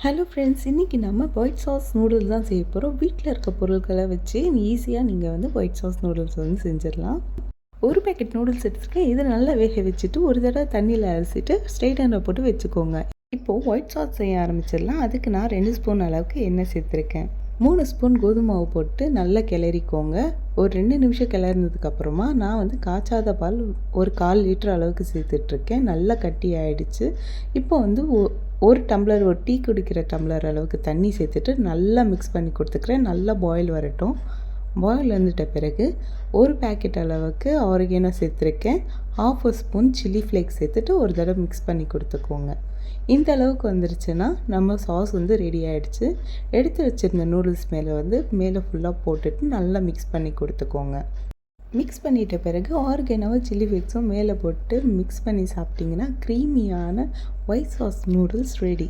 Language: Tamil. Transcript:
ஹலோ ஃப்ரெண்ட்ஸ், இன்றைக்கி நம்ம ஒயிட் சாஸ் நூடுல்ஸ் தான் செய்ய போகிறோம். வீட்டில் இருக்க பொருட்களை வச்சு ஈஸியாக நீங்கள் வந்து ஒயிட் சாஸ் நூடுல்ஸ் வந்து செஞ்சிடலாம். ஒரு பேக்கெட் நூடுல்ஸ் எடுத்துருக்கேன். இதை நல்லா வேக வச்சுட்டு ஒரு தடவை தண்ணியில் அரைச்சிட்டு ஸ்ட்ரெயிட்டனில் போட்டு வச்சுக்கோங்க. இப்போது ஒயிட் சாஸ் செய்ய ஆரம்பிச்சிடலாம். அதுக்கு நான் 2 ஸ்பூன் அளவுக்கு எண்ணெய் சேர்த்துருக்கேன். 3 ஸ்பூன் கோதுமை மாவு போட்டு நல்லா கிளறிக்கோங்க. ஒரு 2 நிமிஷம் கிளறினதுக்கப்புறமா நான் வந்து காய்ச்சாத பால் ஒரு 1/4 லிட்டர் அளவுக்கு சேர்த்துட்ருக்கேன். நல்லா கட்டி ஆகிடுச்சு. இப்போ வந்து ஒரு டம்ளர், ஒரு டீ குடிக்கிற டம்ளர் அளவுக்கு தண்ணி சேர்த்துட்டு நல்லா மிக்ஸ் பண்ணி கொடுத்துக்கிறேன். நல்லா பாயில் வரட்டும். பாயில் வந்துட்ட பிறகு ஒரு பேக்கெட் அளவுக்கு ஆரிகேனோ சேர்த்துருக்கேன். 1/2 ஸ்பூன் சில்லி ஃப்ளேக்ஸ் சேர்த்துட்டு ஒரு தடவை மிக்ஸ் பண்ணி கொடுத்துக்கோங்க. இந்த அளவுக்கு வந்துருச்சுன்னா நம்ம சாஸ் வந்து ரெடி ஆகிடுச்சு. எடுத்து வச்சுருந்த நூடுல்ஸ் மேலே ஃபுல்லாக போட்டுட்டு நல்லா மிக்ஸ் பண்ணி கொடுத்துக்கோங்க. மிக்ஸ் பண்ணிட்ட பிறகு ஆர்கானோவை சில்லி ஃப்ளேக்ஸும் மேலே போட்டு மிக்ஸ் பண்ணி சாப்பிட்டிங்கன்னா க்ரீமியான ஒயிட் சாஸ் நூடுல்ஸ் ரெடி.